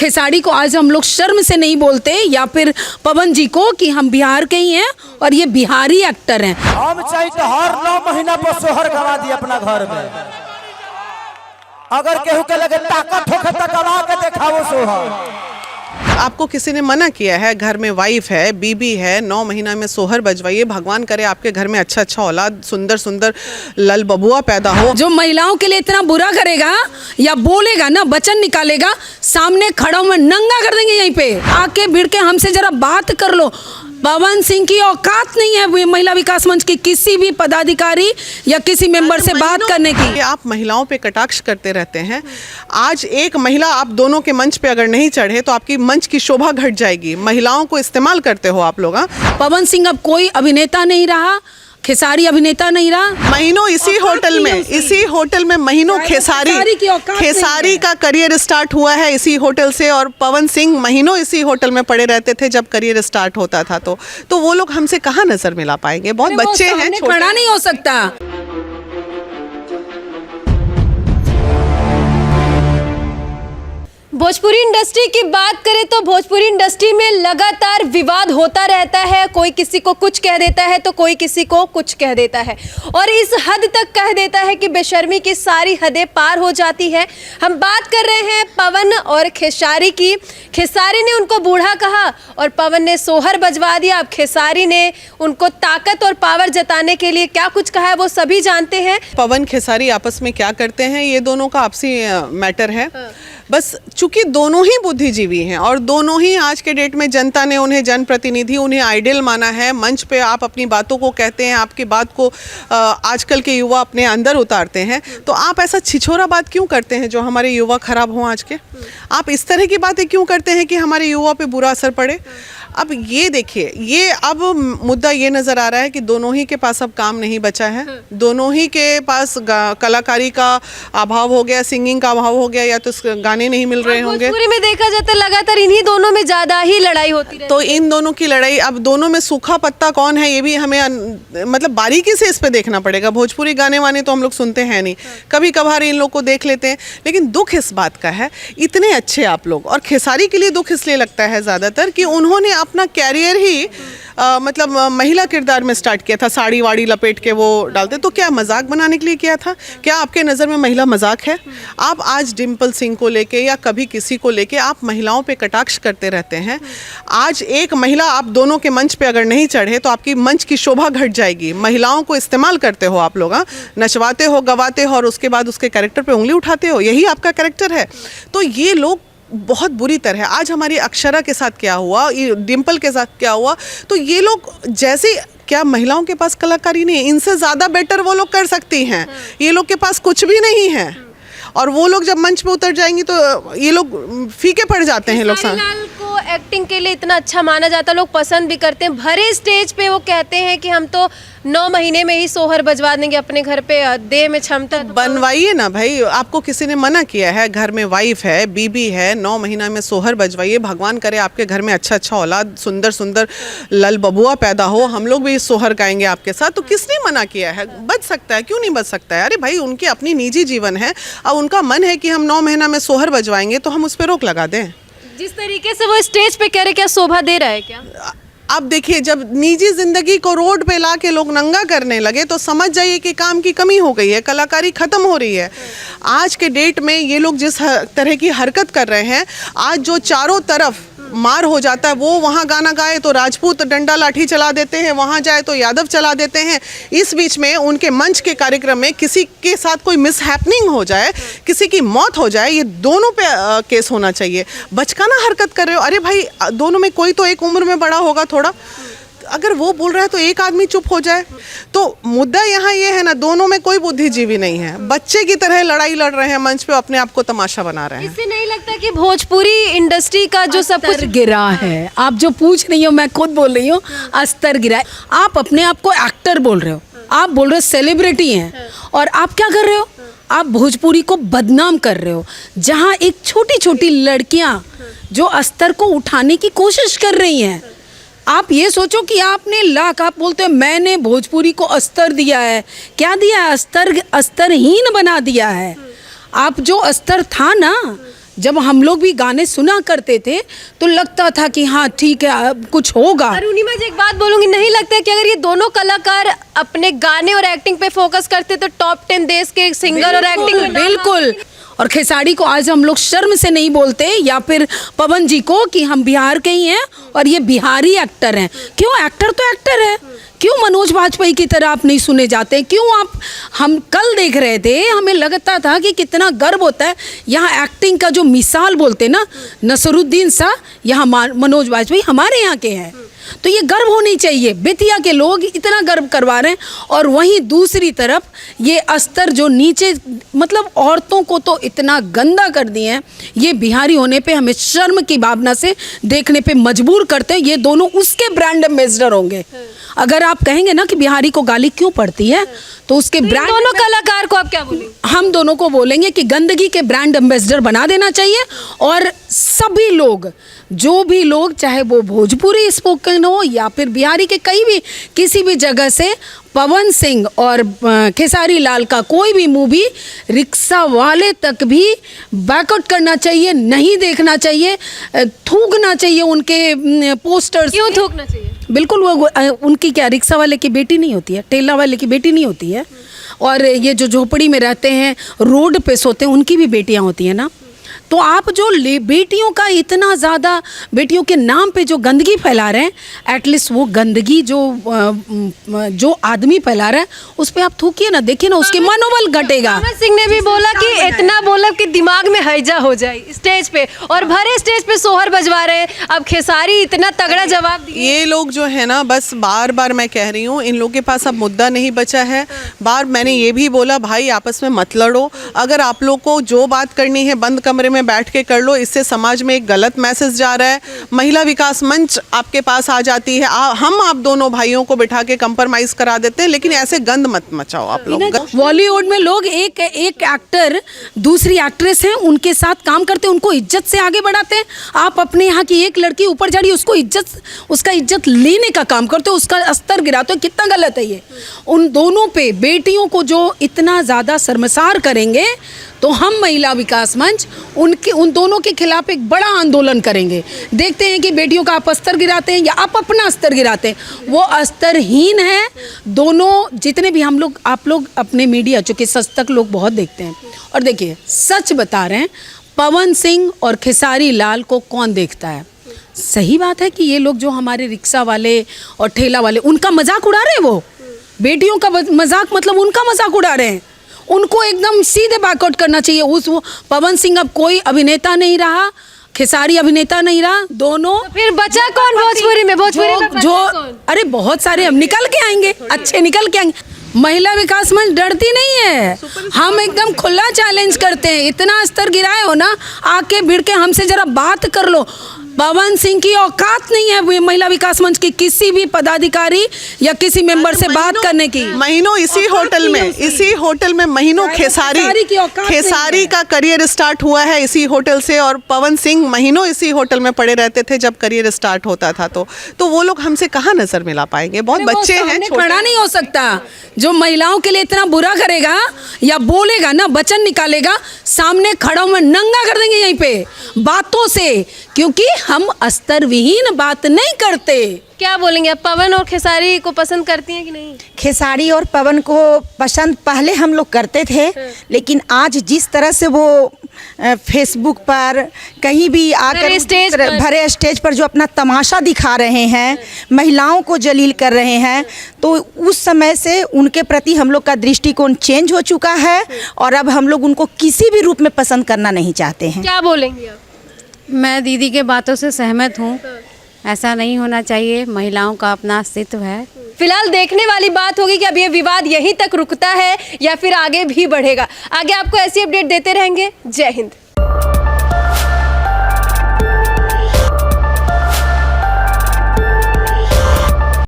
खेसारी को आज हम लोग शर्म से नहीं बोलते, या फिर पवन जी को, कि हम बिहार के ही हैं और ये बिहारी एक्टर हैं। हम चाहिए तो हर 9 महीना पर सोहर गवा दिए अपना घर में। अगर केहू के लगे ताकत होखे तो गवा के दिखाओ सोहर। आपको किसी ने मना किया है, घर में वाइफ है, बीबी है, 9 महीना में सोहर बजवाइए, भगवान करे आपके घर में अच्छा अच्छा औलाद, सुंदर सुंदर लल बबुआ पैदा हो। जो महिलाओं के लिए इतना बुरा करेगा या बोलेगा ना, वचन निकालेगा, सामने खड़ा हूं मैं, नंगा कर देंगे यहीं पे। आके भिड़ के हमसे जरा बात कर लो। पवन सिंह की औकात नहीं है महिला विकास मंच की किसी भी पदाधिकारी या किसी मेंबर से बात करने की। आप महिलाओं पे कटाक्ष करते रहते हैं। आज एक महिला आप दोनों के मंच पे अगर नहीं चढ़े तो आपकी मंच की शोभा घट जाएगी। महिलाओं को इस्तेमाल करते हो आप लोग। पवन सिंह अब कोई अभिनेता नहीं रहा, खेसारी अभिनेता नहीं रहा। महीनों इसी होटल में महीनों खेसारी का करियर स्टार्ट हुआ है इसी होटल से, और पवन सिंह महीनों इसी होटल में पड़े रहते थे जब करियर स्टार्ट होता था। तो वो लोग हमसे कहाँ नजर मिला पाएंगे? बहुत बच्चे हैं, खड़ा नहीं हो सकता। भोजपुरी इंडस्ट्री की बात करें तो भोजपुरी इंडस्ट्री में लगातार विवाद होता रहता है। कोई किसी को कुछ कह देता है तो कोई किसी को कुछ कह देता है, और इस हद तक कह देता है कि बेशर्मी की सारी हदें पार हो जाती है। हम बात कर रहे हैं पवन और खेसारी की। खेसारी ने उनको बूढ़ा कहा और पवन ने सोहर बजवा दिया। अब खेसारी ने उनको ताकत और पावर जताने के लिए क्या कुछ कहा है वो सभी जानते हैं। पवन खेसारी आपस में क्या करते हैं ये दोनों का आपसी मैटर है। बस चूंकि दोनों ही बुद्धिजीवी हैं और दोनों ही आज के डेट में जनता ने उन्हें जनप्रतिनिधि, उन्हें आइडियल माना है। मंच पे आप अपनी बातों को कहते हैं, आपकी बात को आजकल के युवा अपने अंदर उतारते हैं, तो आप ऐसा छिछोरा बात क्यों करते हैं जो हमारे युवा खराब हों आज के? आप इस तरह की बातें क्यों करते हैं कि हमारे युवा पे बुरा असर पड़े? अब ये देखिए, ये अब मुद्दा ये नज़र आ रहा है कि दोनों ही के पास अब काम नहीं बचा है। दोनों ही के पास कलाकारी का अभाव हो गया, सिंगिंग का अभाव हो गया, या तो गाने नहीं मिल रहे होंगे। भोजपुरी में देखा जाता है लगातार इन्हीं दोनों में ज़्यादा ही लड़ाई होती है। तो इन दोनों की लड़ाई, अब दोनों में सूखा पत्ता कौन है ये भी हमें मतलब बारीकी से इस पे देखना पड़ेगा। भोजपुरी गाने वाने तो हम लोग सुनते हैं नहीं, कभी कभार इन लोग को देख लेते हैं, लेकिन दुख इस बात का है, इतने अच्छे आप लोग, और खेसारी के लिए दुख इसलिए लगता है ज़्यादातर कि उन्होंने अपना कैरियर ही मतलब महिला किरदार में स्टार्ट किया था। साड़ी वाड़ी लपेट के वो डालते, तो क्या मजाक बनाने के लिए किया था? क्या आपके नज़र में महिला मजाक है? आप आज डिम्पल सिंह को लेके या कभी किसी को लेके आप महिलाओं पे कटाक्ष करते रहते हैं। आज एक महिला आप दोनों के मंच पे अगर नहीं चढ़े तो आपकी मंच की शोभा घट जाएगी। महिलाओं को इस्तेमाल करते हो आप लोग, नचवाते हो, गवाते हो, और उसके बाद उसके कैरेक्टर पे उंगली उठाते हो। यही आपका कैरेक्टर है। तो ये लोग बहुत बुरी तरह, आज हमारी अक्षरा के साथ क्या हुआ, डिम्पल के साथ क्या हुआ, तो ये लोग जैसे, क्या महिलाओं के पास कलाकारी नहीं है? इनसे ज़्यादा बेटर वो लोग कर सकती हैं। ये लोग के पास कुछ भी नहीं है, और वो लोग जब मंच पे उतर जाएंगी तो ये लोग फीके पड़ जाते हैं। लोग को एक्टिंग के लिए इतना अच्छा माना जाता है, लोग पसंद भी करते हैं। भरे स्टेज पे वो कहते हैं कि हम तो 9 महीने में ही सोहर बजवा देंगे अपने घर पे, देह में क्षमता। बनवाइए ना भाई, आपको किसी ने मना किया है? घर में वाइफ है, बीबी है, 9 महीना में सोहर बजवाइए, भगवान करे आपके घर में अच्छा अच्छा औलाद, सुंदर सुंदर लल बबुआ पैदा हो, हम लोग भी सोहर गाएंगे आपके साथ। तो किसने मना किया है? बज सकता है, क्यों नहीं बज सकता है? अरे भाई, उनकी अपनी निजी जीवन है, अब उनका मन है कि हम 9 महीना में सोहर बजवाएंगे, तो हम उस पर रोक लगा दें? जिस तरीके से वो स्टेज पे कह रहे, क्या शोभा दे रहा है क्या? अब देखिए, जब निजी जिंदगी को रोड पे ला के लोग नंगा करने लगे तो समझ जाइए कि काम की कमी हो गई है, कलाकारी खत्म हो रही है। आज के डेट में ये लोग जिस तरह की हरकत कर रहे हैं, आज जो चारों तरफ मार हो जाता है, वो वहाँ गाना गाए तो राजपूत डंडा लाठी चला देते हैं, वहाँ जाए तो यादव चला देते हैं। इस बीच में उनके मंच के कार्यक्रम में किसी के साथ कोई मिसहैपनिंग हो जाए, किसी की मौत हो जाए, ये दोनों पे केस होना चाहिए। बचकाना हरकत कर रहे हो। अरे भाई, दोनों में कोई तो एक उम्र में बड़ा होगा थोड़ा, अगर वो बोल रहा है तो एक आदमी चुप हो जाए। तो मुद्दा यहाँ ये है ना, दोनों में कोई बुद्धिजीवी नहीं है, बच्चे की तरह लड़ाई लड़ रहे हैं मंच पे, अपने आप को तमाशा बना रहे हैं। इससे नहीं लगता कि भोजपुरी इंडस्ट्री का जो सब कुछ गिरा है? आप जो पूछ रही हो, मैं खुद बोल रही हूँ, अस्तर गिरा है। आप अपने आप को एक्टर बोल रहे हो, आप बोल रहे हो सेलिब्रिटी हैं, और आप क्या कर रहे हो? आप भोजपुरी को बदनाम कर रहे हो। जहाँ एक छोटी छोटी लड़कियाँ जो अस्तर को उठाने की कोशिश कर रही हैं, आप ये सोचो कि आपने लाख, आप बोलते हो मैंने भोजपुरी को अस्तर दिया है। क्या दिया है? अस्तर, अस्तरहीन बना दिया है। आप जो अस्तर था ना, जब हम लोग भी गाने सुना करते थे तो लगता था कि हाँ ठीक है अब कुछ होगा। अरुणिमा जी एक बात बोलूंगी, नहीं लगता है कि अगर ये दोनों कलाकार अपने गाने और एक्टिंग पे फोकस करते तो टॉप 10 देश के सिंगर और एक्टिंग में बिल्कुल। और खेसारी को आज हम लोग शर्म से नहीं बोलते, या फिर पवन जी को कि हम बिहार के ही हैं और ये बिहारी एक्टर हैं। क्यों? एक्टर तो एक्टर है। क्यों मनोज बाजपेयी की तरह आप नहीं सुने जाते? क्यों आप, हम कल देख रहे थे, हमें लगता था कि कितना गर्व होता है। यहाँ एक्टिंग का जो मिसाल बोलते ना, नसरुद्दीन शाह, यहाँ मनोज बाजपेयी हमारे यहाँ के हैं। तो ये गर्व होनी चाहिए। बेतिया के लोग इतना गर्व करवा रहे हैं, और वहीं दूसरी तरफ ये अस्तर जो नीचे, मतलब औरतों को तो इतना गंदा कर दिए हैं। ये बिहारी होने पे हमें शर्म की भावना से देखने पे मजबूर करते हैं। ये दोनों उसके ब्रांड एम्बेसडर होंगे। अगर आप कहेंगे ना कि बिहारी को गाली क्यों पड़ती है, तो उसके ब्रांड, दोनों कलाकार को आप क्या बोलेंगे? हम दोनों को बोलेंगे कि गंदगी के ब्रांड एम्बेसडर बना देना चाहिए। और सभी लोग, जो भी लोग, चाहे वो भोजपुरी स्पोकन हो या फिर बिहारी के कई भी किसी भी जगह से, पवन सिंह और खेसारी लाल का कोई भी मूवी रिक्शा वाले तक भी बैकआउट करना चाहिए, नहीं देखना चाहिए, थूकना चाहिए उनके पोस्टर्स। क्यों थूकना चाहिए? बिल्कुल। वो उनकी क्या, रिक्शा वाले की बेटी नहीं होती है, ठेला वाले की बेटी नहीं होती है, और ये जो झोपड़ी में रहते हैं, रोड पे सोते हैं, उनकी भी बेटियां होती हैं ना। तो आप जो बेटियों का इतना ज़्यादा, बेटियों के नाम पे जो गंदगी फैला रहे हैं, एटलीस्ट वो गंदगी जो आदमी फैला रहा है उस पर आप थूकिए ना, देखिए ना, उसके मनोबल घटेगा। पवन सिंह ने भी बोला कि इतना बोला कि दिमाग में हैजा हो जाए स्टेज पे, और भरे स्टेज पे सोहर बजवा रहे हैं। अब खेसारी इतना तगड़ा जवाब दिए। ये लोग जो है ना, बस बार बार मैं कह रही हूँ, इन लोगों के पास अब मुद्दा नहीं बचा है। बार मैंने ये भी बोला, भाई आपस में मत लड़ो। अगर आप लोग को जो बात करनी है बंद कमरे में बैठ के कर लो। इससे समाज में एक गलत मैसेज जा रहा है। महिला विकास मंच आपके पास आ जाती है, हम आप दोनों भाइयों को बिठा के कंप्रोमाइज करा देते हैं, लेकिन ऐसे गंद मत मचाओ आप लोग। बॉलीवुड में लोग एक एक्टर दूसरी एक्ट्रेस हैं, उनके साथ काम करते हैं, उनको इज्जत से आगे बढ़ाते हैं। आप अपने यहाँ की एक लड़की ऊपर जा रही है, उसका इज्जत लेने का काम करते हो, उसका स्तर गिराते हो। कितना गलत है ये। उन दोनों पे, बेटियों को जो इतना ज़्यादा शर्मसार करेंगे, तो हम महिला विकास मंच उन दोनों के खिलाफ एक बड़ा आंदोलन करेंगे। देखते हैं कि बेटियों का आप स्तर गिराते हैं या आप अपना स्तर गिराते हैं। वो स्तरहीन है दोनों। जितने भी आप लोग अपने मीडिया, चूँकि सच तक लोग बहुत देखते हैं, और देखिए सच बता रहे हैं, पवन सिंह और खेसारी लाल को कौन देखता है? सही बात है कि ये लोग जो हमारे रिक्शा वाले और ठेला वाले, उनका मजाक उड़ा रहे हैं। वो बेटियों का मजाक, मतलब उनका मजाक उड़ा रहे हैं। उनको एकदम सीधे बैकआउट करना चाहिए। वो पवन सिंह अब कोई अभिनेता नहीं रहा, खेसारी अभिनेता नहीं रहा, दोनों। तो फिर बचा कौन भोजपुरी में? भोजपुरी में बचा कौन? अरे बहुत सारे अब निकल के आएंगे, अच्छे निकल के आएंगे। महिला विकास मंच डरती नहीं है। हम एकदम खुला चैलेंज करते हैं। इतना स्तर गिराए हो ना, आके भिड़ के हमसे जरा बात कर लो। पवन सिंह की औकात नहीं है महिला विकास मंच की किसी भी पदाधिकारी या किसी मेंबर से बात करने की। महीनों इसी होटल में महीनों खेसारी का करियर स्टार्ट हुआ है इसी होटल से, और पवन सिंह महीनों इसी होटल में पड़े रहते थे जब करियर स्टार्ट होता था। तो वो लोग हमसे कहाँ नजर मिला पाएंगे? बहुत बच्चे हैं, खड़ा नहीं हो सकता। जो महिलाओं के लिए इतना बुरा करेगा या बोलेगा ना, वचन निकालेगा, सामने खड़ा में नंगा कर देंगे यहीं पे बातों से, क्योंकि हम अस्तर विहीन बात नहीं करते। क्या बोलेंगे आप? पवन और खेसारी को पसंद करती हैं कि नहीं? खेसारी और पवन को पसंद पहले हम लोग करते थे, लेकिन आज जिस तरह से वो फेसबुक पर कहीं भी आकर भरे स्टेज पर जो अपना तमाशा दिखा रहे हैं, महिलाओं को जलील कर रहे हैं, तो उस समय से उनके प्रति हम लोग का दृष्टिकोण चेंज हो चुका है, और अब हम लोग उनको किसी भी रूप में पसंद करना नहीं चाहते हैं। क्या बोलेंगे आप? मैं दीदी के बातों से सहमत हूँ। ऐसा नहीं होना चाहिए, महिलाओं का अपना अस्तित्व है। फिलहाल देखने वाली बात होगी कि अब ये विवाद यहीं तक रुकता है या फिर आगे भी बढ़ेगा। आगे आपको ऐसी अपडेट देते रहेंगे। जय हिंद।